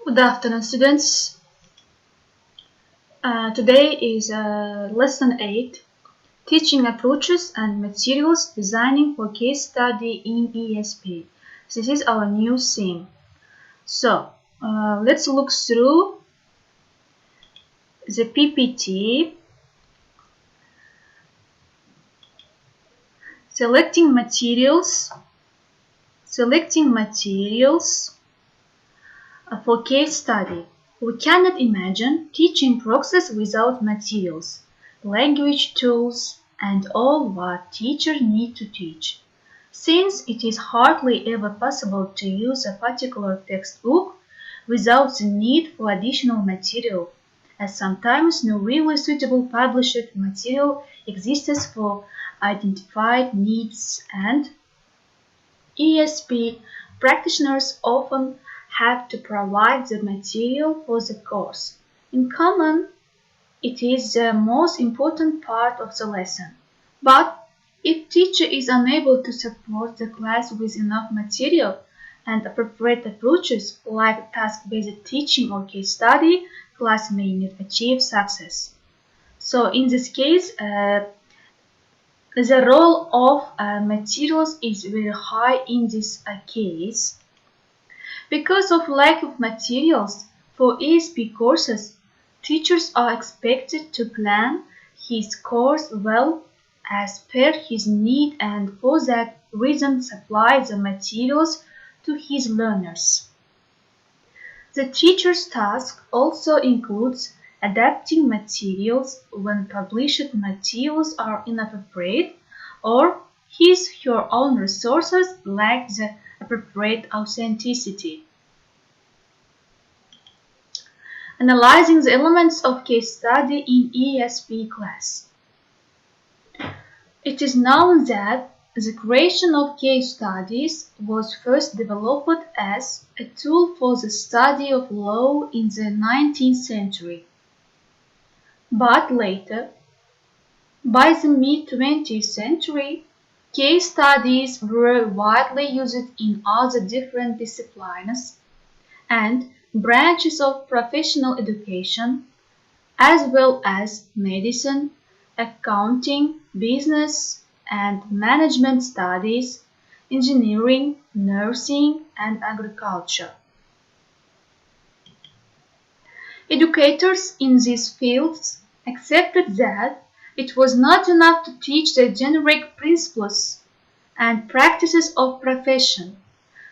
Good afternoon, students. Today is lesson 8, Teaching Approaches and Materials Designing for Case Study in ESP. This is our new theme. So, let's look through the PPT. Selecting materials for case study. We cannot imagine teaching process without materials, language tools, and all what teachers need to teach. Since it is hardly ever possible to use a particular textbook without the need for additional material, as sometimes no really suitable published material exists for identified needs, and ESP practitioners often have to provide the material for the course. In common, it is the most important part of the lesson. But if teacher is unable to support the class with enough material and appropriate approaches like task-based teaching or case study, class may not achieve success. So in this case, the role of materials is very high in this case. Because of lack of materials for ESP courses, teachers are expected to plan his course well as per his need and for that reason supply the materials to his learners. The teacher's task also includes adapting materials when published materials are inappropriate or his/her own resources lack the appropriate authenticity. Analyzing the elements of case study in ESP class. It is known that the creation of case studies was first developed as a tool for the study of law in the 19th century. But later, by the mid-20th century, case studies were widely used in other different disciplines and branches of professional education, as well as medicine, accounting, business and management studies, engineering, nursing, and agriculture. Educators in these fields accepted that it was not enough to teach the generic principles and practices of profession.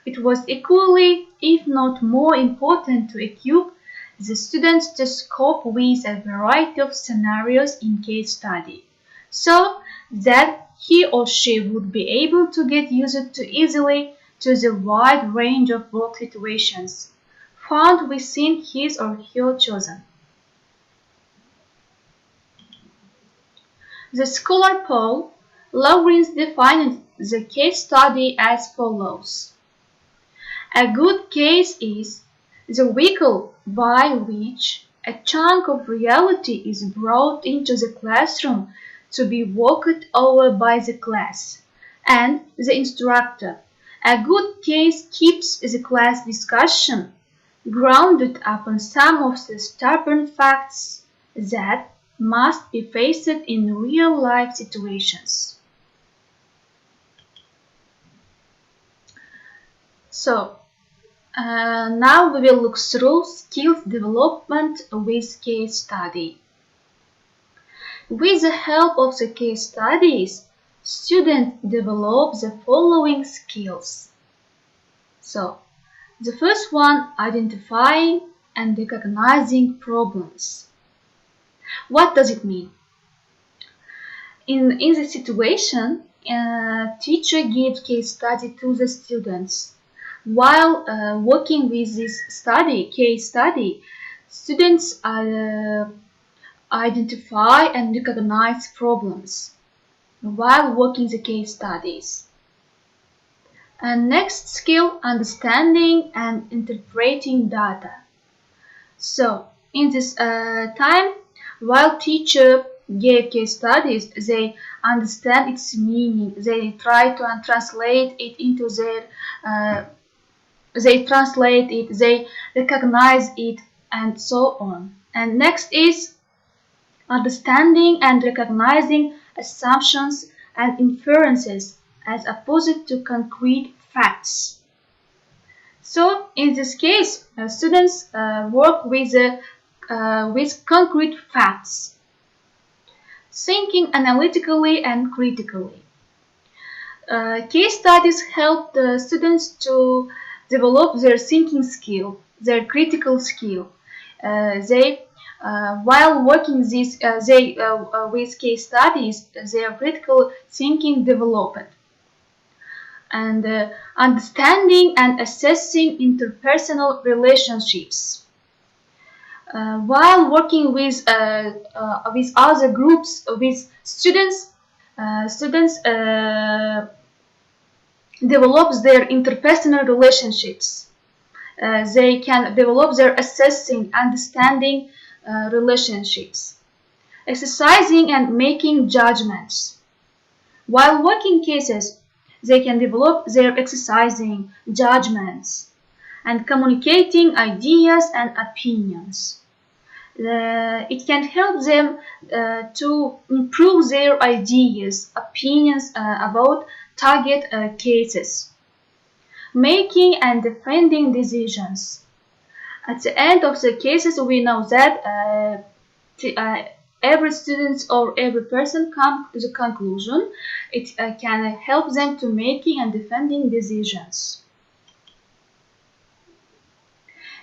It was equally, if not more important to equip the students to cope with a variety of scenarios in case study, so that he or she would be able to get used to easily to the wide range of work situations found within his or her chosen. The scholar Paul Lawrence defined the case study as follows. A good case is the vehicle by which a chunk of reality is brought into the classroom to be worked over by the class and the instructor. A good case keeps the class discussion grounded upon some of the stubborn facts that must be faced in real-life situations. So, now we will look through skills development with case study. With the help of the case studies, students develop the following skills. So, the first one, identifying and recognizing problems. What does it mean? In the situation, a teacher gives case study to the students. While working with this case study, students identify and recognize problems while working the case studies. And next skill, understanding and interpreting data. So, in this time, while teacher gave case studies, they understand its meaning. They try to translate it into their they translate it, they recognize it, and so on. And next is understanding and recognizing assumptions and inferences as opposed to concrete facts. So in this case, students work with concrete facts, thinking analytically and critically. Case studies help the students to develop their thinking skill, their critical skill. While working with case studies, their critical thinking developed, and understanding and assessing interpersonal relationships. While working with other groups, with students, develops their interpersonal relationships. They can develop their assessing, understanding relationships, exercising and making judgments. While working cases, they can develop their exercising, judgments, and communicating ideas and opinions. It can help them to improve their ideas, opinions about target cases, making and defending decisions. At the end of the cases, we know that every student or every person comes to the conclusion. It can help them to making and defending decisions.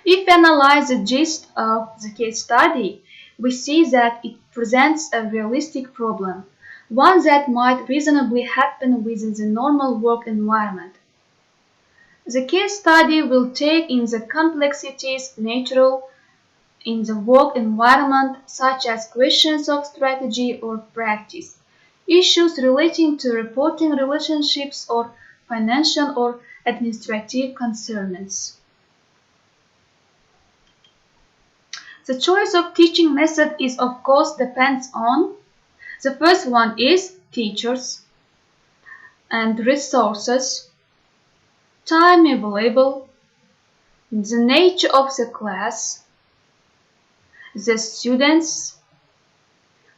If we analyze the gist of the case study, we see that it presents a realistic problem, one that might reasonably happen within the normal work environment. The case study will take in the complexities natural in the work environment, such as questions of strategy or practice, issues relating to reporting relationships or financial or administrative concerns. The choice of teaching method is of course depends on the first one is teachers and resources, time available, the nature of the class, the students,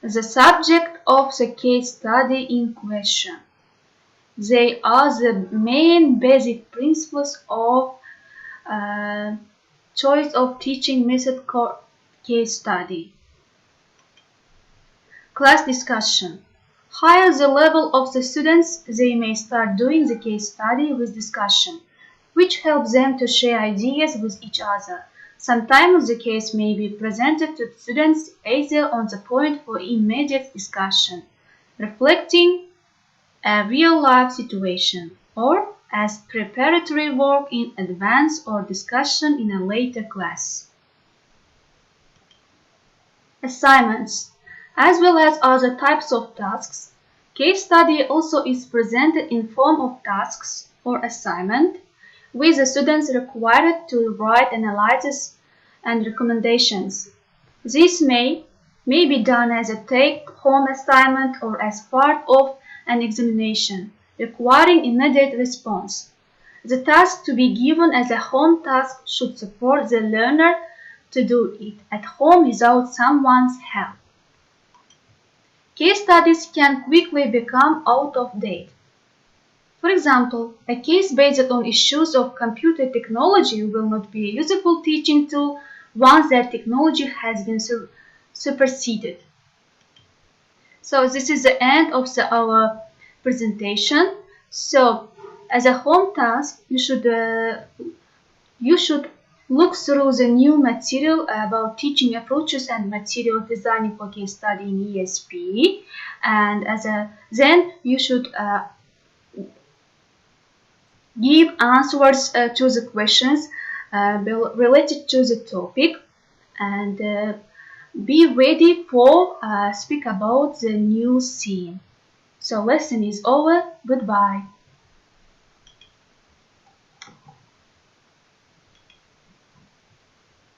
the subject of the case study in question. They are the main basic principles of choice of teaching method case study. Class discussion. Higher the level of the students, they may start doing the case study with discussion, which helps them to share ideas with each other. Sometimes the case may be presented to students either on the point for immediate discussion, reflecting a real-life situation, or as preparatory work in advance or discussion in a later class. Assignments. As well as other types of tasks, case study also is presented in form of tasks or assignment, with the students required to write analysis and recommendations. This may be done as a take-home assignment or as part of an examination, requiring immediate response. The task to be given as a home task should support the learner to do it at home without someone's help. Case studies can quickly become out of date. For example, a case based on issues of computer technology will not be a useful teaching tool once that technology has been superseded. So this is the end of our presentation. So as a home task, you should look through the new material about teaching approaches and material designing for case study in ESP, and then you should give answers to the questions related to the topic, and be ready for speak about the new theme. So lesson is over. Goodbye.